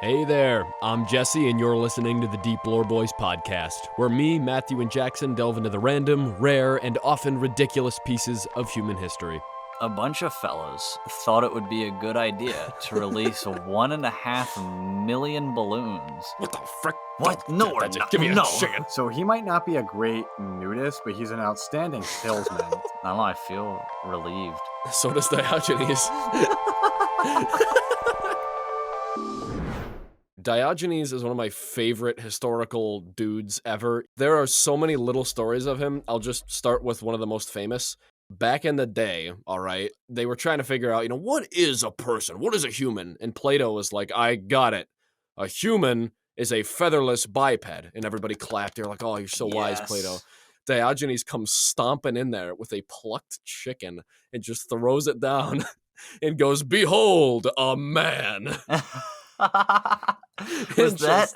Hey there, I'm Jesse, and you're listening to the Deep Lore Boys podcast, where me, Matthew, and Jackson delve into the random, rare, and often ridiculous pieces of human history. A bunch of fellows thought it would be a good idea to release 1.5 million balloons. What the frick? What? No, we're not. Give me No. a chicken. So he might not be a great nudist, but he's an outstanding salesman. I don't know, I feel relieved. So does Diogenes. Diogenes is one of my favorite historical dudes ever. There are so many little stories of him. I'll just start with one of the most famous. Back in the day, all right, they were trying to figure out, what is a person? What is a human? And Plato was like, I got it. A human is a featherless biped. And everybody clapped. They're like, oh, you're so wise, Plato. Diogenes comes stomping in there with a plucked chicken and just throws it down and goes, behold, a man. Was that?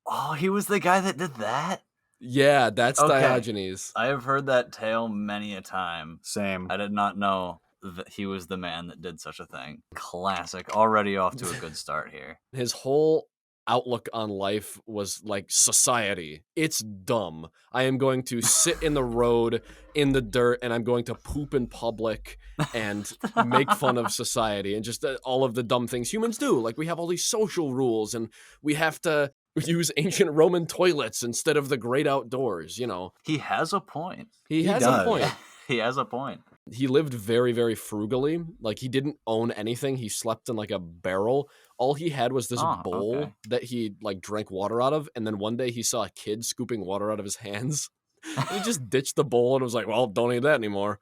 Oh, he was the guy that did that? Yeah, that's Okay. Diogenes. I have heard that tale many a time. Same. I did not know that he was the man that did such a thing. Classic. Already off to a good start here. His whole outlook on life was like society. It's dumb. I am going to sit in the road in the dirt and I'm going to poop in public and make fun of society and just all of the dumb things humans do. Like we have all these social rules and we have to use ancient Roman toilets instead of the great outdoors, He has a point. He has does. a point. He has a point. He lived very, very frugally. Like he didn't own anything. He slept in like a barrel. All he had was this bowl that he like drank water out of. And then one day he saw a kid scooping water out of his hands. And he just ditched the bowl and was like, well, don't need that anymore.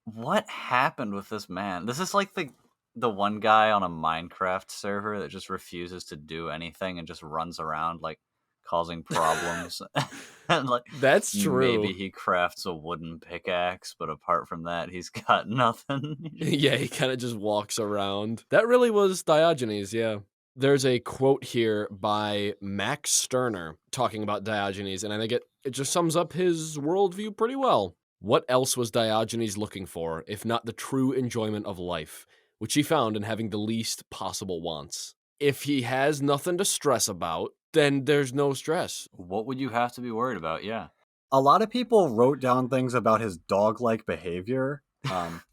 What happened with this man? This is like the one guy on a Minecraft server that just refuses to do anything and just runs around like causing problems. And like That's true. Maybe he crafts a wooden pickaxe, but apart from that, he's got nothing. Yeah, he kind of just walks around. That really was Diogenes, yeah. There's a quote here by Max Stirner talking about Diogenes, and I think it just sums up his worldview pretty well. What else was Diogenes looking for, if not the true enjoyment of life, which he found in having the least possible wants? If he has nothing to stress about, then there's no stress. What would you have to be worried about? Yeah. A lot of people wrote down things about his dog-like behavior.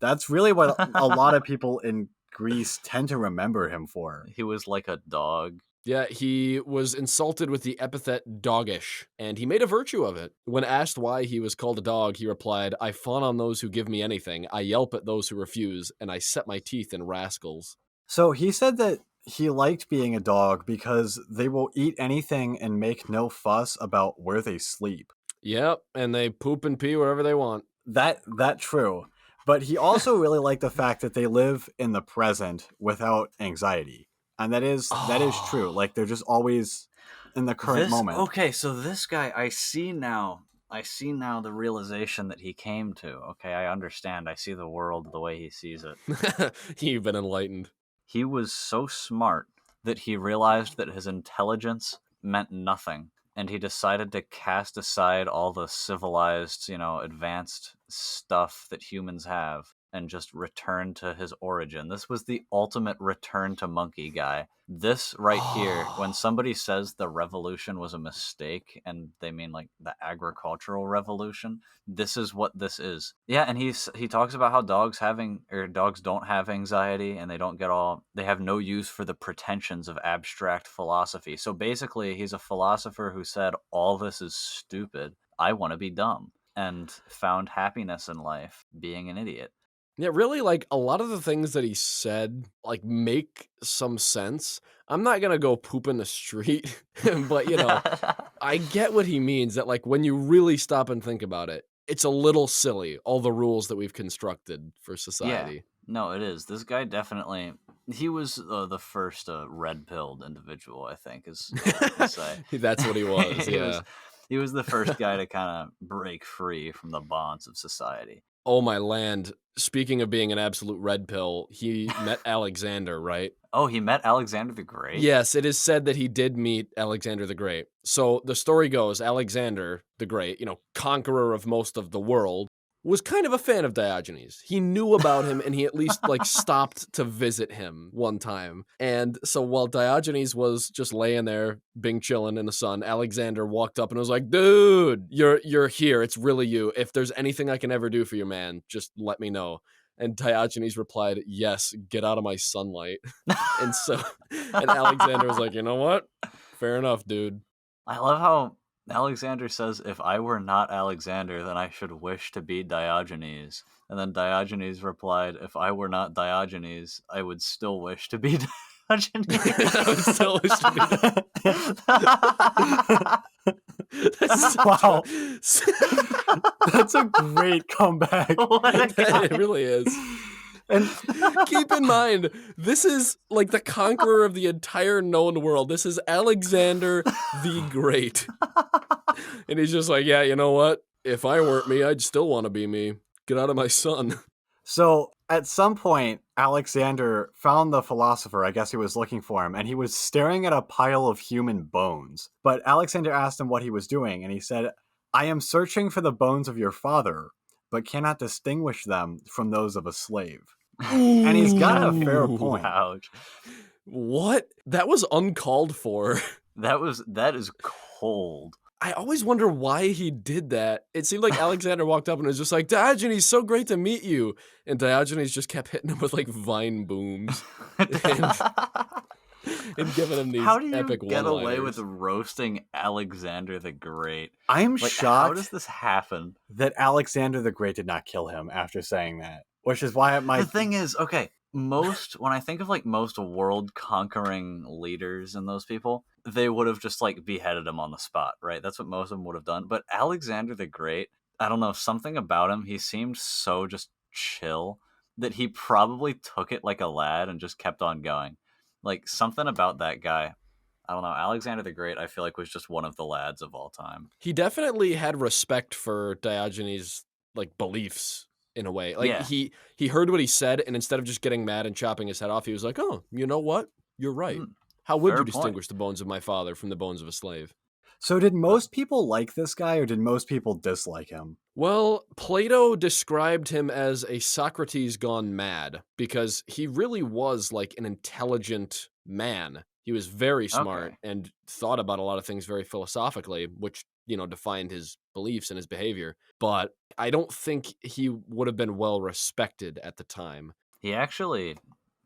That's really what a lot of people in Greece tend to remember him for. He was like a dog. Yeah, he was insulted with the epithet doggish, and he made a virtue of it. When asked why he was called a dog, he replied, I fawn on those who give me anything, I yelp at those who refuse, and I set my teeth in rascals. So he said that he liked being a dog because they will eat anything and make no fuss about where they sleep. Yep, and they poop and pee wherever they want. That true. But he also really liked the fact that they live in the present without anxiety. And that is true. Like they're just always in the current moment. Okay, so this guy, I see now the realization that he came to. Okay, I understand. I see the world the way he sees it. You've been enlightened. He was so smart that he realized that his intelligence meant nothing, and he decided to cast aside all the civilized, advanced stuff that humans have and just return to his origin. This was the ultimate return to monkey guy. This right here, when somebody says the revolution was a mistake and they mean like the agricultural revolution, this is what this is. Yeah, and he talks about how dogs don't have anxiety and they have no use for the pretensions of abstract philosophy. So basically, he's a philosopher who said all this is stupid. I want to be dumb, and found happiness in life being an idiot. Yeah, really, like, a lot of the things that he said, like, make some sense. I'm not gonna go poop in the street, but, I get what he means, that, like, when you really stop and think about it, it's a little silly, all the rules that we've constructed for society. Yeah, no, it is. This guy definitely, he was the first red-pilled individual, I think, is what I would say. That's what he was, yeah. He was the first guy to kind of break free from the bonds of society. Oh, my land. Speaking of being an absolute red pill, he met Alexander, right? Oh, he met Alexander the Great? Yes, it is said that he did meet Alexander the Great. So the story goes, Alexander the Great, conqueror of most of the world, was kind of a fan of Diogenes. He knew about him and he at least like stopped to visit him one time. And so while Diogenes was just laying there being chilling in the sun, Alexander walked up and was like, "Dude, you're here. It's really you. If there's anything I can ever do for you, man, just let me know." And Diogenes replied, "Yes, get out of my sunlight." And Alexander was like, "You know what? Fair enough, dude." I love how Alexander says, if I were not Alexander, then I should wish to be Diogenes. And then Diogenes replied, if I were not Diogenes, I would still wish to be Diogenes. I would still wish to be Wow. That's a great comeback. It really is. And keep in mind, this is like the conqueror of the entire known world. This is Alexander the Great. And he's just like, yeah, you know what? If I weren't me, I'd still want to be me. Get out of my sun. So at some point, Alexander found the philosopher. I guess he was looking for him, and he was staring at a pile of human bones. But Alexander asked him what he was doing, and he said, I am searching for the bones of your father, but cannot distinguish them from those of a slave. And he's got a fair point. Ouch. What? That was uncalled for. That is cold. I always wonder why he did that. It seemed like Alexander walked up and was just like, Diogenes, so great to meet you. And Diogenes just kept hitting him with like vine booms and giving him these How do you epic get away one-liners. with roasting Alexander the Great? I'm Like, shocked how does this happen? that Alexander the Great did not kill him after saying that. Which is why The thing is, okay, when I think of like most world conquering leaders and those people, they would have just like beheaded him on the spot, right? That's what most of them would have done. But Alexander the Great, I don't know, something about him, he seemed so just chill that he probably took it like a lad and just kept on going. Like something about that guy. I don't know. Alexander the Great, I feel like, was just one of the lads of all time. He definitely had respect for Diogenes' like beliefs in a way. Like Yeah. he heard what he said, and instead of just getting mad and chopping his head off, he was like, "Oh, you know what? You're right. How would fair you point. distinguish the bones of my father from the bones of a slave?" So did most people like this guy, or did most people dislike him? Well, Plato described him as a Socrates gone mad because he really was like an intelligent man. He was very smart and thought about a lot of things very philosophically, which, you know, defined his beliefs and his behavior. But I don't think he would have been well respected at the time. He actually,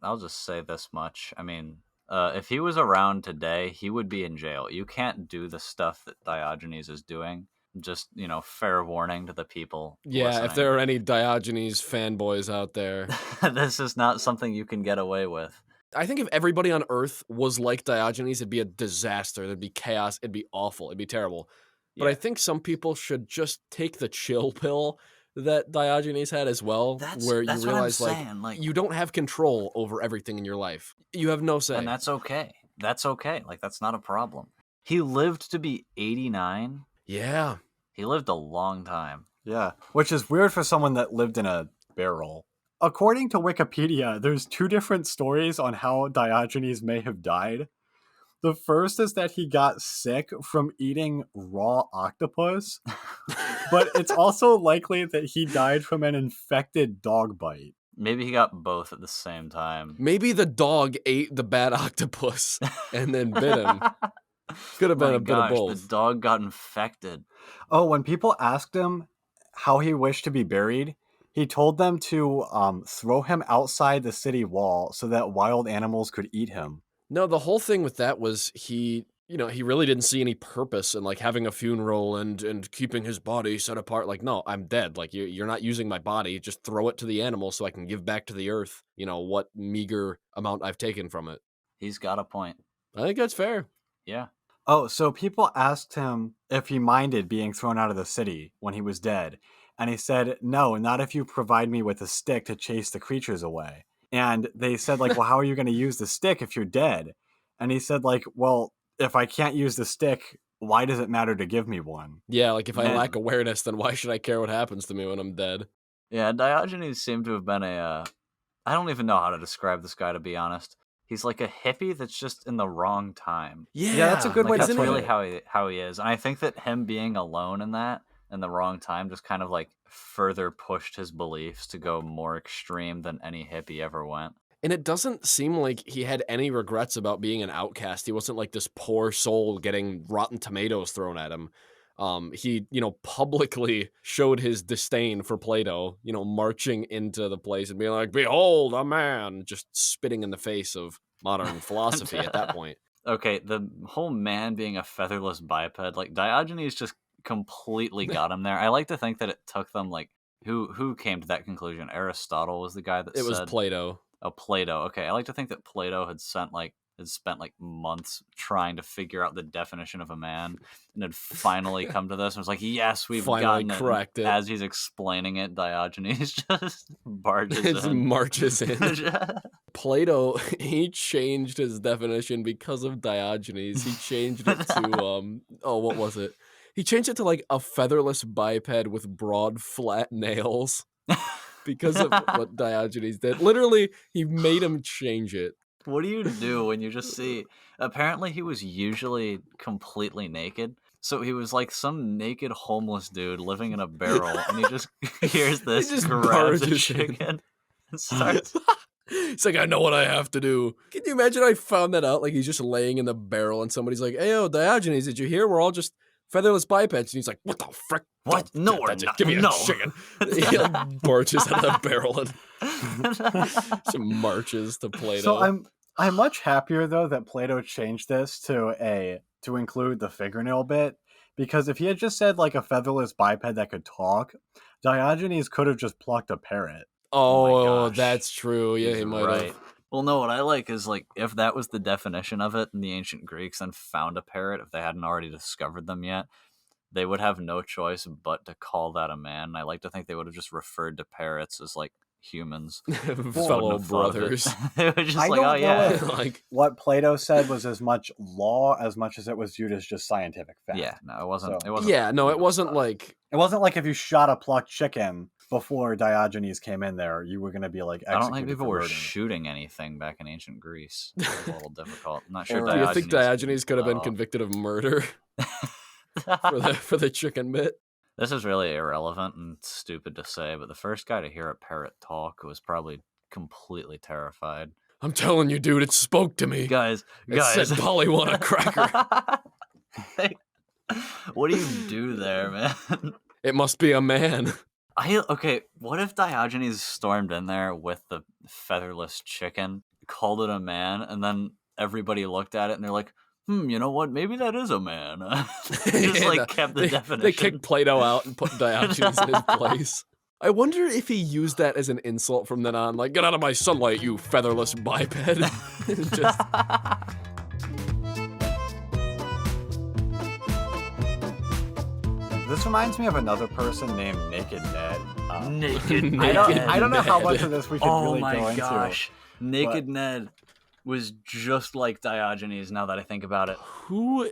I'll just say this much. I mean, if he was around today, he would be in jail. You can't do the stuff that Diogenes is doing. Just, you know, fair warning to the people. Yeah, listening. if there are any Diogenes fanboys out there. This is not something you can get away with. I think if everybody on Earth was like Diogenes, it'd be a disaster. There'd be chaos. It'd be awful. It'd be terrible. But I think some people should just take the chill pill that Diogenes had as well, where you realize like you don't have control over everything in your life. You have no say. And that's okay. That's okay. Like, that's not a problem. He lived to be 89. Yeah. He lived a long time. Yeah, which is weird for someone that lived in a barrel. According to Wikipedia, there's two different stories on how Diogenes may have died. The first is that he got sick from eating raw octopus, but it's also likely that he died from an infected dog bite. Maybe he got both at the same time. Maybe the dog ate the bad octopus and then bit him. Could have been a bit of both. The dog got infected. Oh, when people asked him how he wished to be buried, he told them to throw him outside the city wall so that wild animals could eat him. No, the whole thing with that was he really didn't see any purpose in like having a funeral and keeping his body set apart. Like, no, I'm dead. Like, you're not using my body. Just throw it to the animals so I can give back to the earth, you know, what meager amount I've taken from it. He's got a point. I think that's fair. Yeah. Oh, so people asked him if he minded being thrown out of the city when he was dead. And he said, no, not if you provide me with a stick to chase the creatures away. And they said, like, well, how are you going to use the stick if you're dead? And he said, like, well, if I can't use the stick, why does it matter to give me one? Yeah, like if I lack awareness, then why should I care what happens to me when I'm dead? Yeah, Diogenes seemed to have been I don't even know how to describe this guy, to be honest. He's like a hippie that's just in the wrong time. Yeah, that's a good way to That's put really it. how he is. And I think that him being alone in that in the wrong time just kind of like further pushed his beliefs to go more extreme than any hippie ever went. And it doesn't seem like he had any regrets about being an outcast. He wasn't like this poor soul getting rotten tomatoes thrown at him. He, publicly showed his disdain for Plato, marching into the place and being like, "Behold, a man," just spitting in the face of modern philosophy at that point. Okay, the whole man being a featherless biped, like Diogenes just completely got him there. I like to think that it took them like who came to that conclusion? Aristotle was the guy that It was said Plato. Oh, Plato. Okay, I like to think that Plato had spent like months trying to figure out the definition of a man, and had finally come to this. And was like, "Yes, we've Finally gotten cracked it. As he's explaining it, Diogenes just barges in. Marches in. Plato, he changed his definition because of Diogenes. He changed it to what was it? He changed it to like a featherless biped with broad flat nails. Because of what Diogenes did. Literally, he made him change it. What do you do when you just see... Apparently, he was usually completely naked. So he was like some naked homeless dude living in a barrel, and he just hears this, just grabs a barges chicken, and starts... It's like, I know what I have to do. Can you imagine I found that out? Like, he's just laying in the barrel, and somebody's like, "Hey, yo, Diogenes, did you hear? We're all just featherless bipeds." And he's like, "What the frick? What? No, we're not. Give me No. a chicken." He like barges out of the barrel and just marches to Plato. So I'm much happier though that Plato changed this to include the fingernail bit, because if he had just said like a featherless biped that could talk, Diogenes could have just plucked a parrot. Oh, my gosh. that's true. Yeah, He's he might right. have. Well, no, what I like is, like, if that was the definition of it, and the ancient Greeks then found a parrot, if they hadn't already discovered them yet, they would have no choice but to call that a man. And I like to think they would have just referred to parrots as, like, humans. Fellow brothers. They were just I like, don't oh, know yeah. if Like, what Plato said was as much law as much as it was viewed as just scientific fact. Yeah, no, it wasn't. So- It wasn't. yeah, no, it wasn't like. It wasn't like if you shot a plucked chicken before Diogenes came in there, you were going to be like I don't think executed people for were murdering. shooting anything back in ancient Greece. It was a little difficult. I'm not sure. Or- Do you think Diogenes could have been Oh. convicted of murder for the chicken bit? This is really irrelevant and stupid to say, but the first guy to hear a parrot talk was probably completely terrified. I'm telling you, dude, it spoke to me. Guys, It said, "Polly want a cracker." Hey, what do you do there, man? It must be a man. Okay, what if Diogenes stormed in there with the featherless chicken, called it a man, and then everybody looked at it and they're like, you know what? Maybe that is a man. Just like kept the definition. They kicked Plato out and put Diogenes in his place. I wonder if he used that as an insult from then on. Like, "Get out of my sunlight, you featherless biped." Just... This reminds me of another person named Naked Ned. Naked I don't know how Ned. much of this we should Oh really my go gosh. Naked but- Ned was just like Diogenes now that I think about it. Who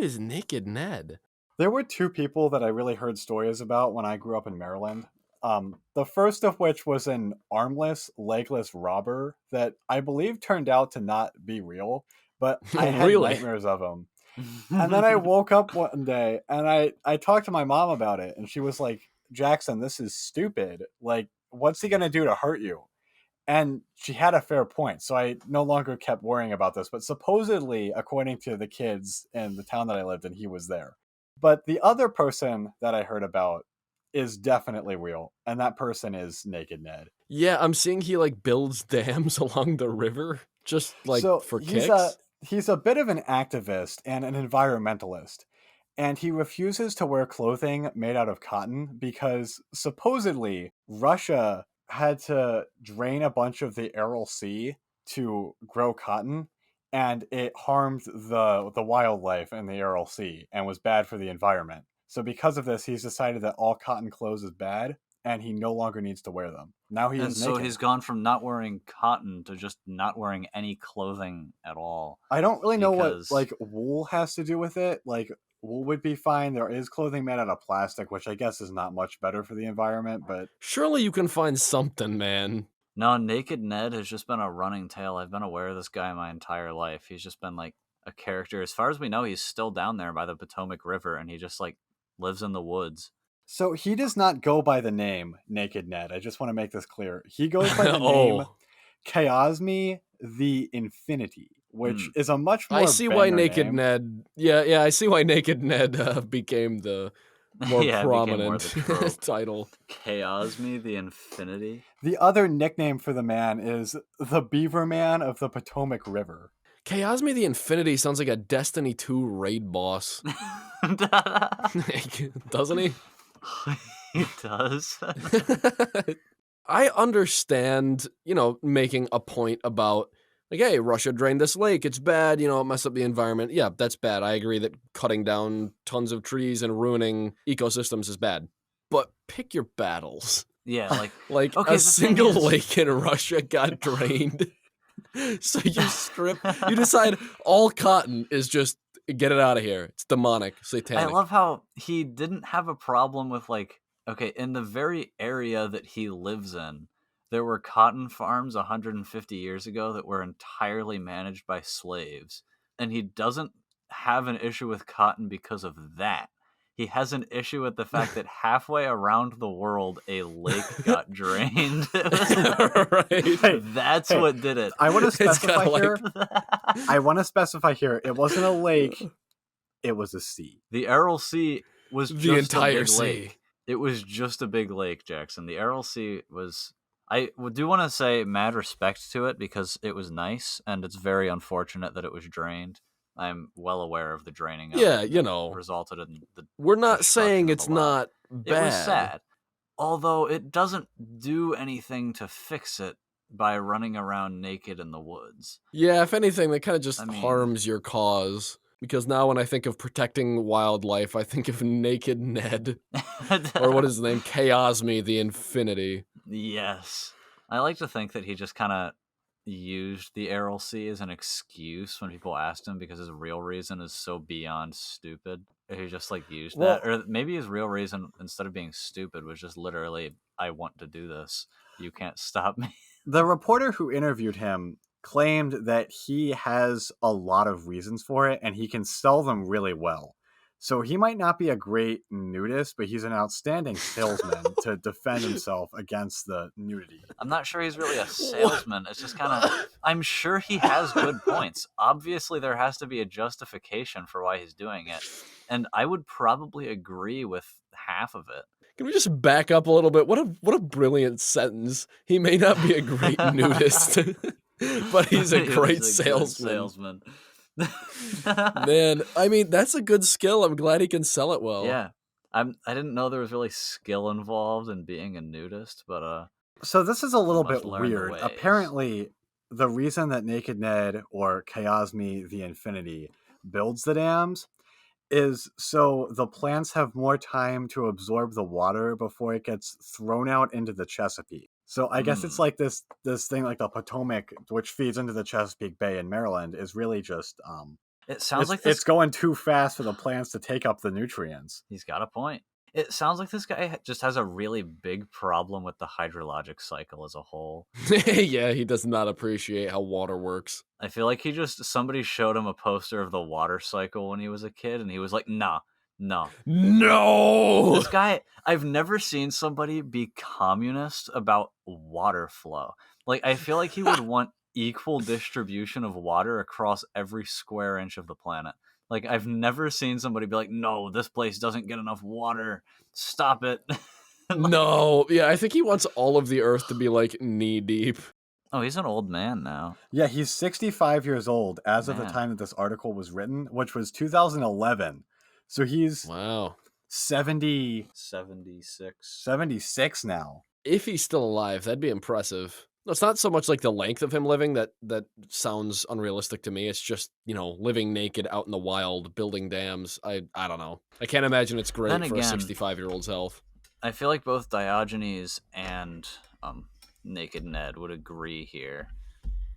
is Naked Ned? There were two people that I really heard stories about when I grew up in Maryland. The first of which was an armless, legless robber that I believe turned out to not be real, but I had Really? nightmares of him. And then I woke up one day and I talked to my mom about it, and she was like, "Jackson, this is stupid. Like, what's he gonna do to hurt you?" And she had a fair point, so I no longer kept worrying about this. But supposedly, according to the kids in the town that I lived in, he was there. But the other person that I heard about is definitely real, and that person is Naked Ned. Yeah, I'm seeing he like builds dams along the river, just like So for he's kicks. he's a bit of an activist and an environmentalist, and he refuses to wear clothing made out of cotton because supposedly Russia had to drain a bunch of the Aral Sea to grow cotton, and it harmed the wildlife in the Aral Sea and was bad for the environment. So because of this, he's decided that all cotton clothes is bad, and he no longer needs to wear them. Now he And is so naked. he's gone from not wearing cotton to just not wearing any clothing at all. I don't really know what because- like wool has to do with it. Like wool would be fine. There is clothing made out of plastic, which I guess is not much better for the environment, but Surely you can find something, man. No, Naked Ned has just been a running tale. I've been aware of this guy my entire life. He's just been like a character. As far as we know, he's still down there by the Potomac River, and he just like lives in the woods. So he does not go by the name Naked Ned. I just want to make this clear. He goes by the name Oh, Chaosme the Infinity, which Mm. is a much I more see why banger Naked name. Ned. Yeah, I see why Naked Ned became the more Yeah, it became more prominent the trope. title. Chaosme the Infinity. The other nickname for the man is the Beaver Man of the Potomac River. Chaosme the Infinity sounds like a Destiny 2 raid boss. Doesn't he? He does. I understand, making a point about, like, hey, Russia drained this lake. It's bad. It messed up the environment. Yeah, that's bad. I agree that cutting down tons of trees and ruining ecosystems is bad. But pick your battles. Yeah, like Like, okay, a the thing single is, lake in Russia got drained. So you decide all cotton is just get it out of here. It's demonic, I satanic. love how he didn't have a problem with like okay, in the very area that he lives in, there were cotton farms 150 years ago that were entirely managed by slaves, and he doesn't have an issue with cotton because of that. He has an issue with the fact that halfway around the world a lake got drained. Right. That's Hey, what did it. I want to It's specify kinda here. I want to specify here. It wasn't a lake. It was a sea. The Aral Sea was The just a entire big sea. lake. It was just a big lake, Jackson. The Aral Sea was. I do want to say mad respect to it because it was nice, and it's very unfortunate that it was drained. I'm well aware of the draining of Yeah, it. Resulted in the we're not destruction saying of it's a lot. not It was bad. sad, although it doesn't do anything to fix it by running around naked in the woods. Yeah, if anything, that kind of just I mean- harms your cause. Because now when I think of protecting wildlife, I think of Naked Ned. Or what is his name? Chaosme the Infinity. Yes. I like to think that he just kind of used the Aral Sea as an excuse when people asked him because his real reason is so beyond stupid. He just like used that. Or maybe his real reason, instead of being stupid, was just literally, I want to do this. You can't stop me. The reporter who interviewed him claimed that he has a lot of reasons for it and he can sell them really well. So he might not be a great nudist, but he's an outstanding salesman to defend himself against the nudity. I'm not sure he's really a salesman. It's just kind of, I'm sure he has good points. Obviously, there has to be a justification for why he's doing it. And I would probably agree with half of it. Can we just back up a little bit? What a brilliant sentence. He may not be a great nudist, but he's a great good salesman. Man, I mean, that's a good skill. I'm glad he can sell it well. Yeah. I didn't know there was really skill involved in being a nudist, but So this is a little must bit learn the weird. ways. Apparently, the reason that Naked Ned or Chaosme the Infinity builds the dams is so the plants have more time to absorb the water before it gets thrown out into the Chesapeake. So I guess it's like this thing like the Potomac, which feeds into the Chesapeake Bay in Maryland, is really just it sounds like this. it's going too fast for the plants to take up the nutrients. He's got a point. It sounds like this guy just has a really big problem with the hydrologic cycle as a whole. Yeah, he does not appreciate how water works. I feel like somebody showed him a poster of the water cycle when he was a kid, and he was like, nah. No! This guy, I've never seen somebody be communist about water flow. Like, I feel like he would want equal distribution of water across every square inch of the planet. Like, I've never seen somebody be like, no, this place doesn't get enough water. Stop it. No, yeah, I think he wants all of the earth to be like knee deep. Oh, he's an old man now. Yeah, he's 65 years old as of the Man. time that this article was written, which was 2011. So he's Wow. 76 now. If he's still alive, that'd be impressive. It's not so much like the length of him living that sounds unrealistic to me. It's just, living naked out in the wild, building dams. I don't know. I can't imagine it's great Then for a again- 65-year-old's health. I feel like both Diogenes and Naked Ned would agree here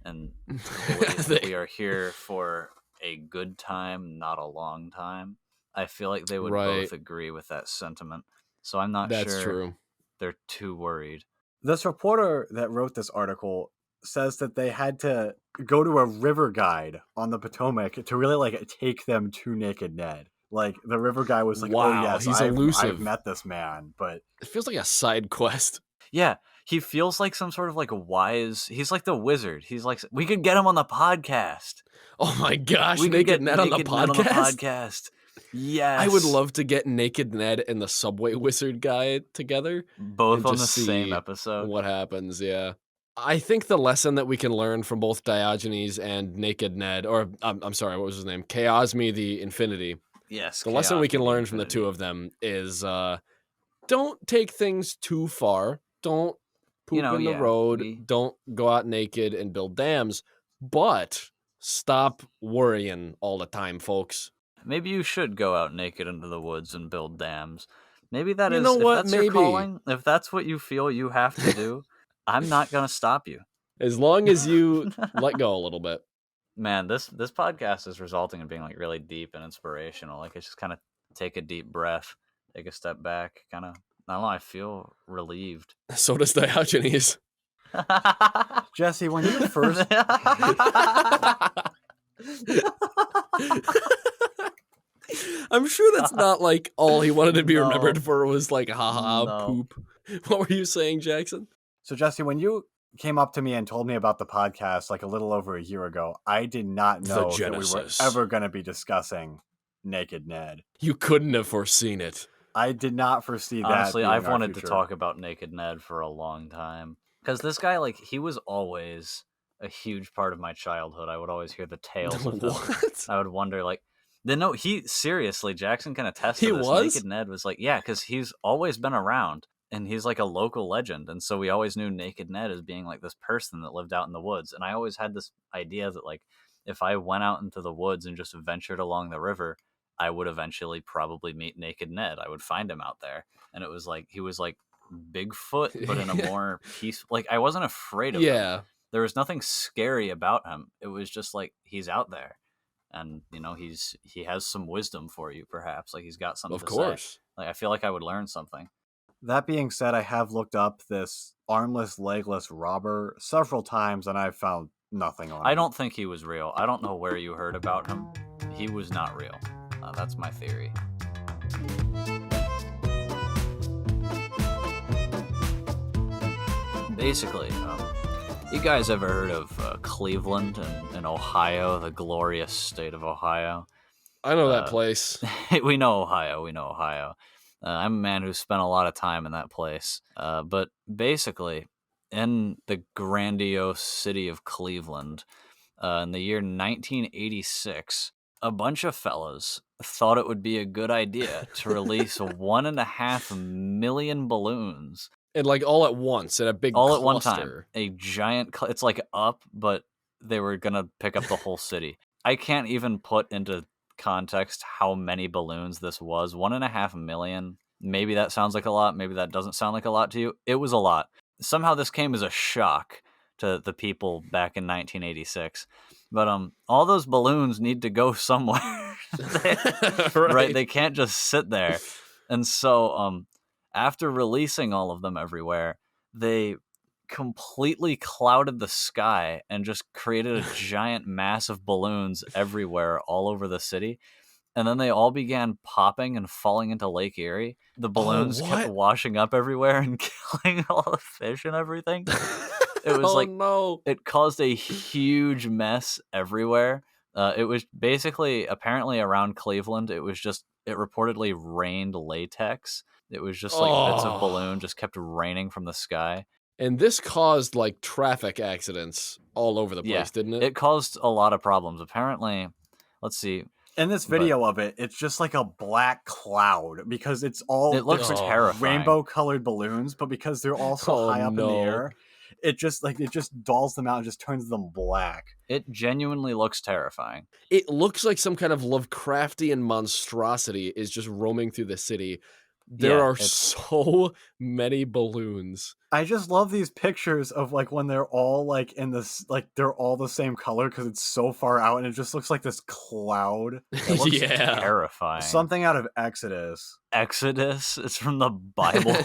and believe that we are here for a good time, not a long time. I feel like they would Right. both agree with that sentiment. So I'm not That's sure true. they're too worried. This reporter that wrote this article says that they had to go to a river guide on the Potomac to really take them to Naked Ned. Like the river guy was like, "Oh Wow, yes, he's I've elusive. met this man," but It feels like a side quest. Yeah, he feels like some sort of like wise. He's like the wizard. He's like, we could get him on the podcast. Oh my gosh, We could Naked get Ned on the Naked Ned on the podcast? podcast. Yes, I would love to get Naked Ned and the Subway Wizard guy together both and on the just same see episode. what happens, yeah. I think the lesson that we can learn from both Diogenes and Naked Ned, or I'm sorry, what was his name? Chaosme the Infinity. Yes, The lesson we can Chaos learn from the Infinity. two of them is don't take things too far. Don't poop in the road. Don't go out naked and build dams. But stop worrying all the time, folks. Maybe you should go out naked into the woods and build dams. Maybe that You is, know if what? that's Maybe. your calling, if that's what you feel you have to do, I'm not going to stop you. As long as you let go a little bit. Man, this podcast is resulting in being like really deep and inspirational. Like it's just kind of take a deep breath, take a step back, kind of, I don't know, I feel relieved. So does Diogenes. Jesse, when you first I'm sure that's not like all he wanted to be No. remembered for was like haha No. poop. What were you saying, Jackson? So Jesse, when you came up to me and told me about the podcast like a little over a year ago, I did not The know that we were Genesis. ever going to be discussing Naked Ned. You couldn't have foreseen it. I did not foresee that. Honestly, being I've our wanted to future. talk about Naked Ned for a long time. Because this guy, like, he was always a huge part of my childhood. I would always hear the tales of him. What? I would wonder, like, no, he seriously, Jackson can attest He to this. was? Naked Ned was like, yeah, because he's always been around and he's like a local legend. And so we always knew Naked Ned as being like this person that lived out in the woods. And I always had this idea that, like, if I went out into the woods and just ventured along the river, I would eventually probably meet Naked Ned. I would find him out there. And it was like, he was like Bigfoot, but in a more peaceful, like, I wasn't afraid of him. Yeah. There was nothing scary about him. It was just like, he's out there. And, you know, he has some wisdom for you, perhaps. Like, he's got something Of to course. say. Like, I feel like I would learn something. That being said, I have looked up this armless, legless robber several times, and I've found nothing on him. I don't think he was real. I don't know where you heard about him. He was not real. That's my theory. Basically, you guys ever heard of Cleveland in Ohio, the glorious state of Ohio? I know that place. We know Ohio. I'm a man who spent a lot of time in that place. But basically, in the grandiose city of Cleveland, in the year 1986, a bunch of fellas thought it would be a good idea to release 1.5 million balloons. And like all at once in a big all cluster. at one time. A giant, it's like up, but they were going to pick up the whole city. I can't even put into context how many balloons this was. 1.5 million. Maybe that sounds like a lot. Maybe that doesn't sound like a lot to you. It was a lot. Somehow this came as a shock to the people back in 1986. But all those balloons need to go somewhere. Right? They can't just sit there. And so after releasing all of them everywhere, they completely clouded the sky and just created a giant mass of balloons everywhere all over the city. And then they all began popping and falling into Lake Erie. The balloons kept washing up everywhere and killing all the fish and everything. It was no. It caused a huge mess everywhere. It was basically, apparently around Cleveland, it reportedly rained latex. It was just like bits of balloon just kept raining from the sky. And this caused like traffic accidents all over the place, didn't it? It caused a lot of problems. Apparently, let's see. In this video of it, it's just like a black cloud because it looks terrifying. Rainbow-colored balloons, but because they're all so high up in the air, it just dulls them out and just turns them black. It genuinely looks terrifying. It looks like some kind of Lovecraftian monstrosity is just roaming through the city. There are so many balloons. I just love these pictures of like when they're all like in this, like they're all the same color because it's so far out and it just looks like this cloud. It looks terrifying. Something out of Exodus. Exodus? It's from the Bible.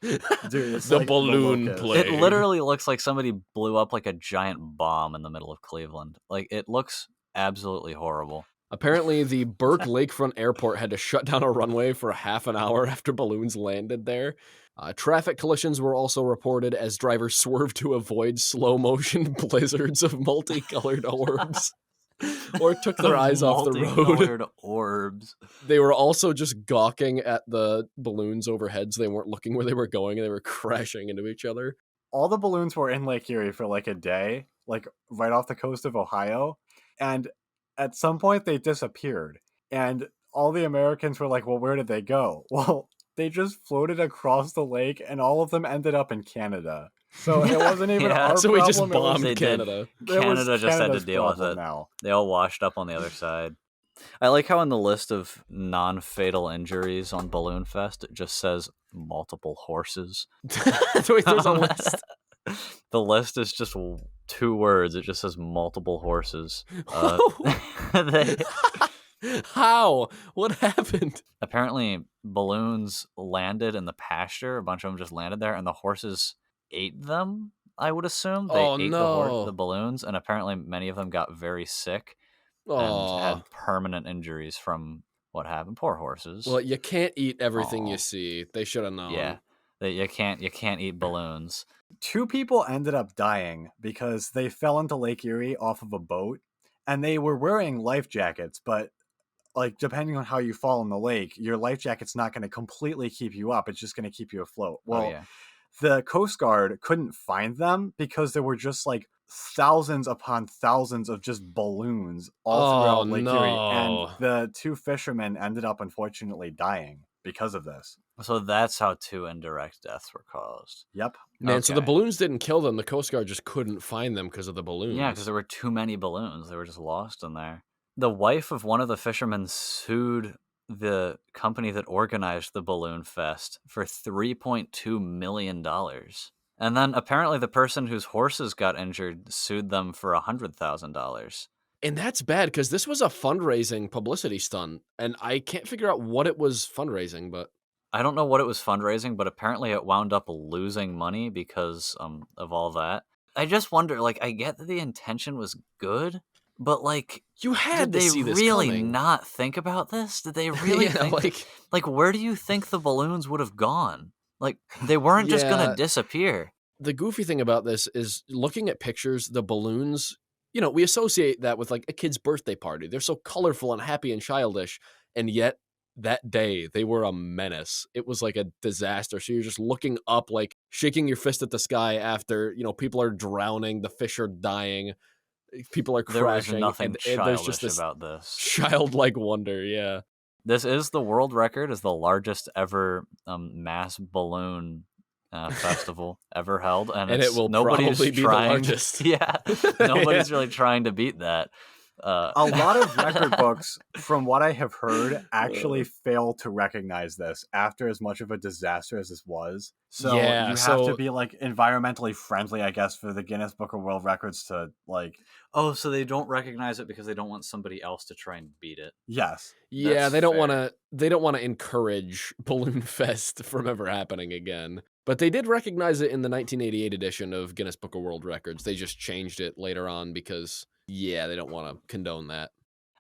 Dude, it's the like balloon plague. It literally looks like somebody blew up like a giant bomb in the middle of Cleveland. Like, it looks absolutely horrible. Apparently, the Burke Lakefront Airport had to shut down a runway for half an hour after balloons landed there. Traffic collisions were also reported as drivers swerved to avoid slow-motion blizzards of multicolored orbs or took their eyes off the road. Multicolored orbs. They were also just gawking at the balloons overhead, so they weren't looking where they were going, and they were crashing into each other. All the balloons were in Lake Erie for like a day, like right off the coast of Ohio. And at some point they disappeared. And all the Americans were like, well, where did they go? Well, they just floated across the lake and all of them ended up in Canada. So it wasn't even our So problem. we just bombed They did. Canada. Canada just had to Canada's deal with problem it. now. They all washed up on the other side. I like how in the list of non-fatal injuries on Balloonfest, it just says multiple horses. Wait, there's a list. The list is just 2 words. It just says multiple horses. How? What happened? Apparently, balloons landed in the pasture. A bunch of them just landed there, and the horses ate them, I would assume. They ate the balloons, and apparently many of them got very sick and had permanent injuries from what happened. Poor horses. Well, you can't eat everything you see. They should have known. Yeah, you can't eat balloons. 2 people ended up dying because they fell into Lake Erie off of a boat, and they were wearing life jackets, but like depending on how you fall in the lake, your life jacket's not going to completely keep you up. It's just going to keep you afloat. Well, the Coast Guard couldn't find them because there were just like thousands upon thousands of just balloons all throughout Lake Erie. And the 2 fishermen ended up unfortunately dying because of this. So that's how 2 indirect deaths were caused. Yep. Man, so the balloons didn't kill them. The Coast Guard just couldn't find them because of the balloons. Yeah, because there were too many balloons. They were just lost in there. The wife of one of the fishermen sued the company that organized the Balloon Fest for $3.2 million. And then apparently the person whose horses got injured sued them for $100,000. And that's bad because this was a fundraising publicity stunt. And I can't figure out what it was fundraising, but... I don't know what it was fundraising, but apparently it wound up losing money because of all that. I just wonder, like, I get that the intention was good, but, like... You had to see this really coming. Not think about this? Did they really think... Like, where do you think the balloons would have gone? Like, they weren't just going to disappear. The goofy thing about this is looking at pictures, the balloons, you know, we associate that with, like, a kid's birthday party. They're so colorful and happy and childish, and yet... that day, they were a menace. It was like a disaster. So you're just looking up, like shaking your fist at the sky after, you know, people are drowning, the fish are dying, people are crashing. There was nothing childish there's just this about this. childlike wonder, yeah. This is the world record as the largest ever mass balloon festival ever held, and it will probably be the largest. Yeah, nobody's really trying to beat that. A lot of record books, from what I have heard, actually fail to recognize this after as much of a disaster as this was. So you have to be like environmentally friendly, I guess, for the Guinness Book of World Records to like. Oh, so they don't recognize it because they don't want somebody else to try and beat it. Yes. Yeah, they don't want to. They don't want to encourage Balloon Fest from ever happening again. But they did recognize it in the 1988 edition of Guinness Book of World Records. They just changed it later on because. Yeah, they don't want to condone that.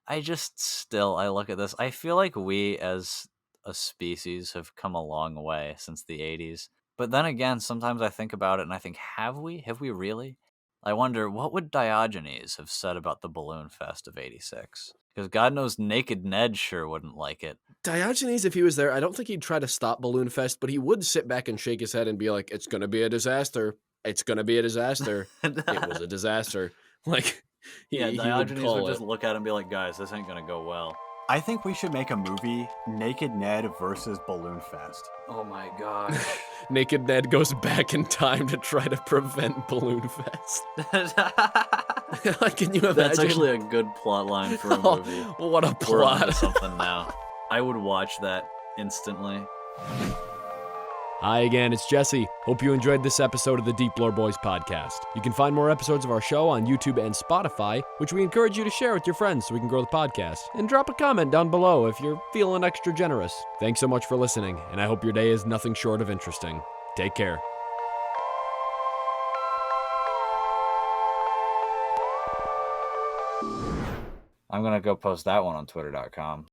I look at this. I feel like we as a species have come a long way since the 80s. But then again, sometimes I think about it and I think, have we? Have we really? I wonder, what would Diogenes have said about the Balloon Fest of 86? Because God knows Naked Ned sure wouldn't like it. Diogenes, if he was there, I don't think he'd try to stop Balloon Fest, but he would sit back and shake his head and be like, it's going to be a disaster. It's going to be a disaster. It was a disaster. Like... Diogenes would just look at it and be like, guys, this ain't gonna go well. I think we should make a movie, Naked Ned versus Balloon Fest. Oh my gosh. Naked Ned goes back in time to try to prevent Balloon Fest. Can you imagine? That's actually a good plot line for a movie. What a We're onto plot. something now. I would watch that instantly. Hi again, it's Jesse. Hope you enjoyed this episode of the Deep Lore Boys podcast. You can find more episodes of our show on YouTube and Spotify, which we encourage you to share with your friends so we can grow the podcast. And drop a comment down below if you're feeling extra generous. Thanks so much for listening, and I hope your day is nothing short of interesting. Take care. I'm going to go post that one on twitter.com.